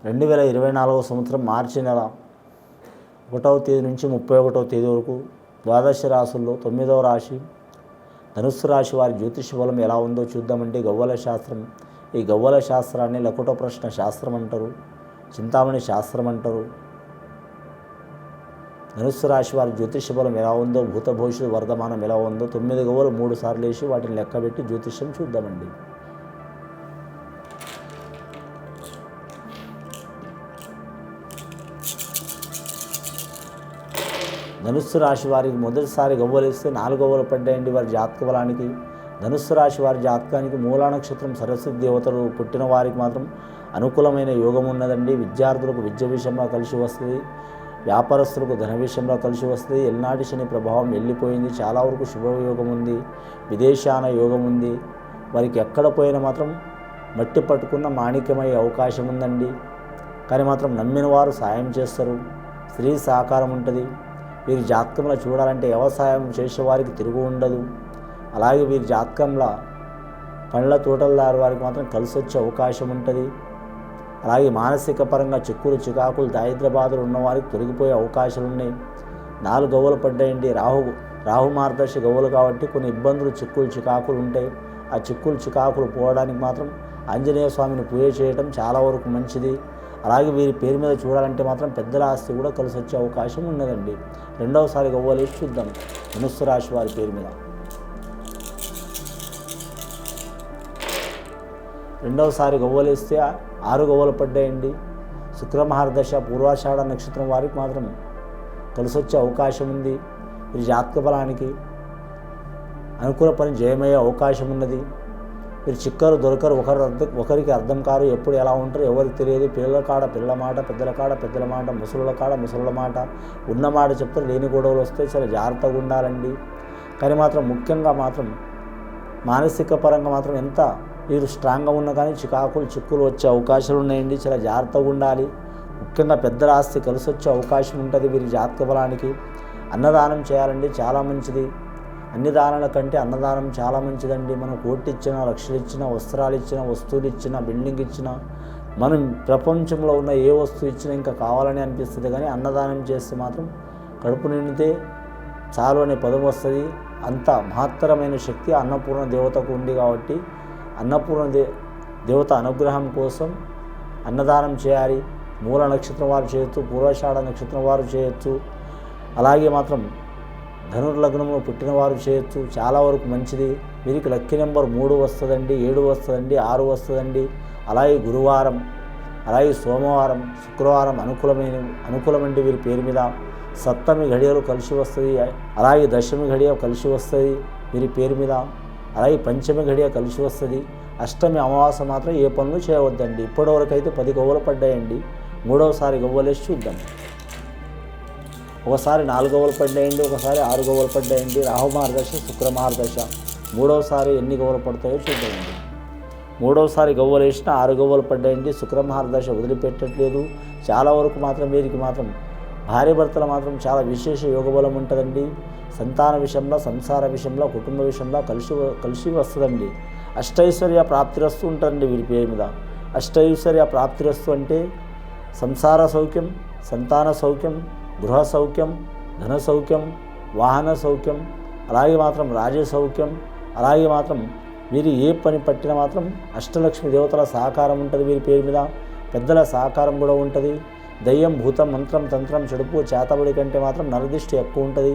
2024 సంవత్సరం మార్చి నెల 1వ తేదీ నుంచి 31వ తేదీ వరకు ద్వాదశ రాశుల్లో 9వ రాశి ధనుస్సు రాశి వారి జ్యోతిష బలం ఎలా ఉందో చూద్దామంటే గవ్వల శాస్త్రం. ఈ గవ్వల శాస్త్రాన్ని లకుట ప్రశ్న శాస్త్రం అంటారు, చింతామణి శాస్త్రం అంటారు. ధనుస్సు రాశి వారి జ్యోతిష బలం ఎలా ఉందో, భూత భవిష్యత్తు వర్ధమానం ఎలా ఉందో 9 గవ్వలు 3 సార్లు వేసి వాటిని లెక్కబెట్టి జ్యోతిష్యం చూద్దామండి. ధనుస్సు రాశి వారికి మొదటిసారి గవ్వలు వేస్తే 4 గవ్వలు పడ్డాయండి వారి జాతక బలానికి. ధనుస్సు రాశి వారి జాతకానికి మూలా నక్షత్రం సరస్వతి దేవతలు పుట్టిన వారికి మాత్రం అనుకూలమైన యోగం ఉన్నదండి. విద్యార్థులకు విద్య విషయంలో కలిసి వస్తుంది, వ్యాపారస్తులకు ధన విషయంలో కలిసి వస్తుంది. ఎల్నాటి శని ప్రభావం వెళ్ళిపోయింది, చాలా వరకు శుభయోగం ఉంది, విదేశాన యోగం ఉంది. వారికి ఎక్కడ పోయినా మాత్రం మట్టి పట్టుకున్న మాణిక్యమయ్యే అవకాశం ఉందండి. కానీ మాత్రం నమ్మిన వారు సాయం చేస్తారు, స్త్రీ సహకారం ఉంటుంది. వీరి జాతకంలో చూడాలంటే వ్యవసాయం చేసేవారికి తిరుగు ఉండదు. అలాగే వీరి జాతకంలో పండ్ల తోటలదారు వారికి మాత్రం కలిసి వచ్చే అవకాశం ఉంటుంది. అలాగే మానసిక పరంగా చిక్కులు చికాకులు దారిద్ర్య బాధలు ఉన్నవారికి తొలగిపోయే అవకాశాలు ఉన్నాయి. 4 గవ్వలు పడ్డాయండి. రాహు మార్గదర్శి గవ్వలు కాబట్టి కొన్ని ఇబ్బందులు చిక్కులు చికాకులు ఉంటాయి. ఆ చిక్కులు చికాకులు పోవడానికి మాత్రం ఆంజనేయ స్వామిని పూజ చేయడం చాలా వరకు మంచిది. అలాగే వీరి పేరు మీద చూడాలంటే మాత్రం పెద్దల ఆస్తి కూడా కలిసి వచ్చే అవకాశం ఉన్నదండి. రెండవసారి గవ్వలు చూద్దాం ధనుస్సు రాశి వారి పేరు మీద. రెండవసారి గవ్వలు వేస్తే 6 గవ్వలు పడ్డాయండి. శుక్రమహారదశ పూర్వాషాఢ నక్షత్రం వారికి మాత్రం కలిసి వచ్చే అవకాశం ఉంది. వీరి జాతక బలానికి అనుకూల పని జయమయ్యే అవకాశం ఉన్నది. మీరు చిక్కరు దొరకరు, ఒకరికి అర్థం కారు, ఎప్పుడు ఎలా ఉంటారో ఎవరికి తెలియదు. పిల్లల కాడ పిల్లల మాట, పెద్దల కాడ పెద్దల మాట, ముసలుల కాడ ముసలుల మాట, ఉన్న మాట చెప్తారు, లేని గొడవలు వస్తే చాలా జాగ్రత్తగా ఉండాలండి. కానీ మాత్రం ముఖ్యంగా మాత్రం మానసిక పరంగా మాత్రం ఎంత మీరు స్ట్రాంగ్గా ఉన్నా కానీ చిక్కులు వచ్చే అవకాశాలు ఉన్నాయండి. చాలా జాగ్రత్తగా ఉండాలి. ముఖ్యంగా పెద్దల ఆస్తి కలిసి వచ్చే అవకాశం ఉంటుంది. వీరి జాతక బలానికి అన్నదానం చేయాలండి, చాలా మంచిది. అన్ని దానాల కంటే అన్నదానం చాలా మంచిదండి. మనం కోటి ఇచ్చినా, లక్షలు ఇచ్చినా, వస్త్రాలు ఇచ్చినా, వస్తువులు ఇచ్చినా, బిల్డింగ్ ఇచ్చినా, మనం ప్రపంచంలో ఉన్న ఏ వస్తువు ఇచ్చినా ఇంకా కావాలని అనిపిస్తుంది. కానీ అన్నదానం చేస్తే మాత్రం కడుపు నిండితే చాలు అనే పదం వస్తుంది. అంత మహత్తరమైన శక్తి అన్నపూర్ణ దేవతకు ఉంది కాబట్టి అన్నపూర్ణ దేవత అనుగ్రహం కోసం అన్నదానం చేయాలి. మూల నక్షత్రం వారు చేయొచ్చు, పూర్వాషాఢ నక్షత్రం వారు చేయొచ్చు. అలాగే మాత్రం ధనుర్లగ్నంలో పుట్టిన వారు చేయొచ్చు, చాలా వరకు మంచిది. వీరికి లక్కీ నెంబర్ 3 వస్తుందండి, 7 వస్తుందండి, 6 వస్తుందండి. అలాగే గురువారం, అలాగే సోమవారం, శుక్రవారం అనుకూలమండి వీరి పేరు మీద. సప్తమి ఘడియలు కలిసి వస్తుంది, అలాగే దశమి ఘడియ కలిసి వస్తుంది వీరి పేరు మీద. అలాగే పంచమి ఘడియ కలిసి వస్తుంది. అష్టమి అమావాస్య మాత్రం ఏ పనులు చేయవద్దండి. ఇప్పటివరకు అయితే 10 గవ్వలు పడ్డాయండి. మూడవసారి గవ్వలేసి చూద్దాం. ఒకసారి 4 గవ్వలు పడ్డాయండి, ఒకసారి 6 గవ్వలు పడ్డాయండి. రాహు మహర్దశ, శుక్ర మహర్దశ. మూడవసారి ఎన్ని గవ్వలు పడతాయో చూద్దామండి. మూడవసారి గవ్వలు వేసిన 6 గవ్వలు పడ్డాయండి. శుక్ర మహర్దశ వదిలిపెట్టట్లేదు. చాలా వరకు మాత్రం వీరికి మాత్రం భార్య భర్తలు మాత్రం చాలా విశేష యోగబలం ఉంటుందండి. సంతాన విషయంలో, సంసార విషయంలో, కుటుంబ విషయంలో కలిసి వస్తుందండి. అష్టైశ్వర్య ప్రాప్తిరస్తు ఉంటుందండి వీరి పేరు మీద. అష్టైశ్వర్య ప్రాప్తిరస్తు అంటే సంసార సౌఖ్యం, సంతాన సౌఖ్యం, గృహ సౌఖ్యం, ధన సౌఖ్యం, వాహన సౌఖ్యం, అలాగే మాత్రం రాజ్య సౌఖ్యం. అలాగే మాత్రం వీరు ఏ పని పట్టినా మాత్రం అష్టలక్ష్మి దేవతల సహకారం ఉంటుంది వీరి పేరు మీద. పెద్దల సహకారం కూడా ఉంటుంది. దయ్యం, భూతం, మంత్రం, తంత్రం, చెడుపు, చేతబడి కంటే మాత్రం నరదిష్టి ఎక్కువ ఉంటుంది.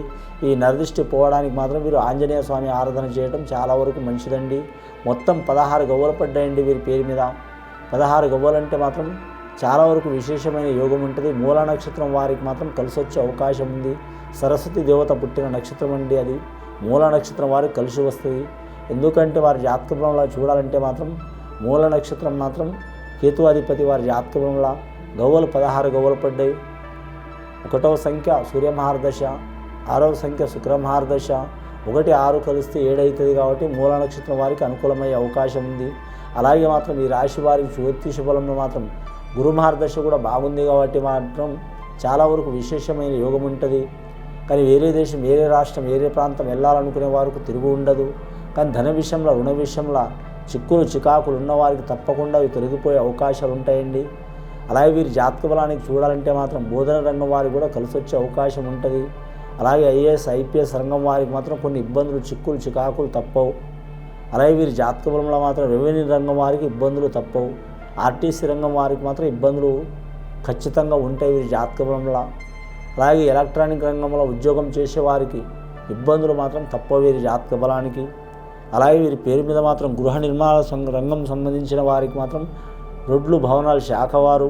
ఈ నరదిష్టి పోవడానికి మాత్రం వీరు ఆంజనేయ స్వామి ఆరాధన చేయడం చాలా వరకు మంచిదండి. మొత్తం 16 గవ్వలు పడ్డాయండి వీరి పేరు మీద. 16 గవ్వలంటే మాత్రం చాలా వరకు విశేషమైన యోగం ఉంటుంది. మూలా నక్షత్రం వారికి మాత్రం కలిసి వచ్చే అవకాశం ఉంది. సరస్వతి దేవత పుట్టిన నక్షత్రం అండి అది. మూలా నక్షత్రం వారికి కలిసి వస్తుంది. ఎందుకంటే వారి జాతకంలో చూడాలంటే మాత్రం మూల నక్షత్రం మాత్రం కేతు అధిపతి. వారి జాతకంలో గవ్వలు 16 గవ్వలు పడ్డాయి. 1వ సంఖ్య సూర్యమహారదశ, 6వ సంఖ్య శుక్రమహారదశ. 1, 6 కలిస్తే 7 అవుతుంది కాబట్టి మూల నక్షత్రం వారికి అనుకూలమయ్యే అవకాశం ఉంది. అలాగే మాత్రం ఈ రాశి వారికి జ్యోతిష బలంలో మాత్రం గురు మహారదశ కూడా బాగుంది కాబట్టి మాత్రం చాలా వరకు విశేషమైన యోగం ఉంటుంది. కానీ వేరే దేశం, వేరే రాష్ట్రం, వేరే ప్రాంతం వెళ్ళాలనుకునే వారికి తిరుగు ఉండదు. కానీ ధన విషయంలో, రుణ విషయంలో చిక్కులు చికాకులు ఉన్నవారికి తప్పకుండా అవి తొలగిపోయే అవకాశాలు ఉంటాయండి. అలాగే వీరి జాతక బలానికి చూడాలంటే మాత్రం బోధన రంగం వారికి కూడా కలిసి వచ్చే అవకాశం ఉంటుంది. అలాగే ఐఏఎస్ ఐపీఎస్ రంగం వారికి మాత్రం కొన్ని ఇబ్బందులు చిక్కులు చికాకులు తప్పవు. అలాగే వీరి జాతక బలంలో మాత్రం రెవెన్యూ రంగం వారికి ఇబ్బందులు తప్పవు. ఆర్టీసీ రంగం వారికి మాత్రం ఇబ్బందులు ఖచ్చితంగా ఉంటాయి వీరి జాతక బలంలో. అలాగే ఎలక్ట్రానిక్ రంగంలో ఉద్యోగం చేసే వారికి ఇబ్బందులు మాత్రం తప్పవు వీరి జాతక బలానికి. అలాగే వీరి పేరు మీద మాత్రం గృహ నిర్మాణ రంగం సంబంధించిన వారికి మాత్రం రోడ్లు భవనాలు శాఖ వారు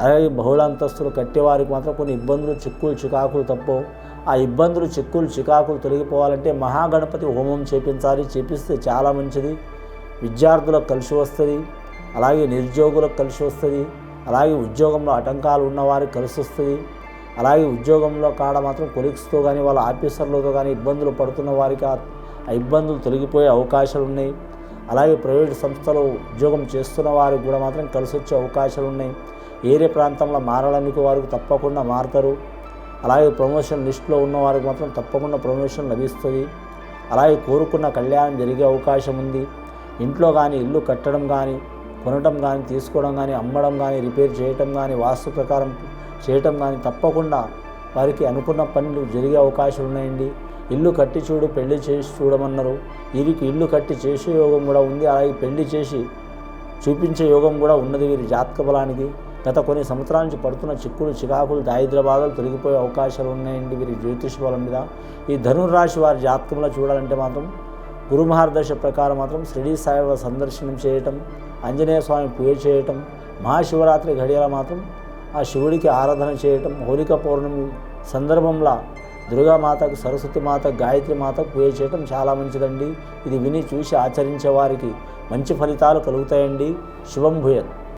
అలాగే బహుళ అంతస్తులు కట్టేవారికి మాత్రం కొన్ని ఇబ్బందులు చిక్కులు చికాకులు తప్పవు. ఆ ఇబ్బందులు చిక్కులు చికాకులు తొలగిపోవాలంటే మహాగణపతి హోమం చేపిస్తే చాలా మంచిది. విద్యార్థులకు కలిసి వస్తుంది, అలాగే నిరుద్యోగులకు కలిసి వస్తుంది, అలాగే ఉద్యోగంలో ఆటంకాలు ఉన్నవారికి కలిసి వస్తుంది. అలాగే ఉద్యోగంలో కాడ మాత్రం కొలీగ్స్తో కానీ వాళ్ళ ఆఫీసర్లతో కానీ ఇబ్బందులు పడుతున్న వారికి ఆ ఇబ్బందులు తొలగిపోయే అవకాశాలు ఉన్నాయి. అలాగే ప్రైవేటు సంస్థలో ఉద్యోగం చేస్తున్న వారికి కూడా మాత్రం కలిసి వచ్చే అవకాశాలు ఉన్నాయి. ఏరే ప్రాంతంలో మారడానికి వారికి తప్పకుండా మారుతారు. అలాగే ప్రమోషన్ లిస్టులో ఉన్న వారికి మాత్రం తప్పకుండా ప్రమోషన్ లభిస్తుంది. అలాగే కోరుకున్న కళ్యాణం జరిగే అవకాశం ఉంది. ఇంట్లో కానీ ఇల్లు కట్టడం కానీ కొనడం కానీ తీసుకోవడం కానీ అమ్మడం కానీ రిపేర్ చేయటం కానీ వాస్తు ప్రకారం చేయటం కానీ తప్పకుండా వారికి అనుకున్న పనులు జరిగే అవకాశాలు ఉన్నాయండి. ఇల్లు కట్టి చూడు పెళ్లి చేసి చూడమన్నారు. వీరికి ఇల్లు కట్టి చేసే యోగం కూడా ఉంది. అలాగే పెళ్లి చేసి చూపించే యోగం కూడా ఉన్నది వీరి జాతక బలానికి. గత కొన్ని సంవత్సరాల నుంచి పడుతున్న చిక్కులు చికాకులు దారిద్ర్య బాధలు తొలగిపోయే అవకాశాలు ఉన్నాయండి వీరి జ్యోతిష బలం మీద. ఈ ధనుర్రాశి వారి జాతకంలో చూడాలంటే మాత్రం గురు మహర్దశ ప్రకారం మాత్రం షిరిడీ సాయిబాబా సందర్శనం చేయటం, ఆంజనేయ స్వామి పూజ చేయటం, మహాశివరాత్రి ఘడియల మాత్రం ఆ శివుడికి ఆరాధన చేయటం, హోలిక పౌర్ణమి సందర్భంలో దుర్గామాతకు, సరస్వతి మాత, గాయత్రి మాతకు పూజ చేయటం చాలా మంచిదండి. ఇది విని చూసి ఆచరించే వారికి మంచి ఫలితాలు కలుగుతాయండి. శుభం భూయత్.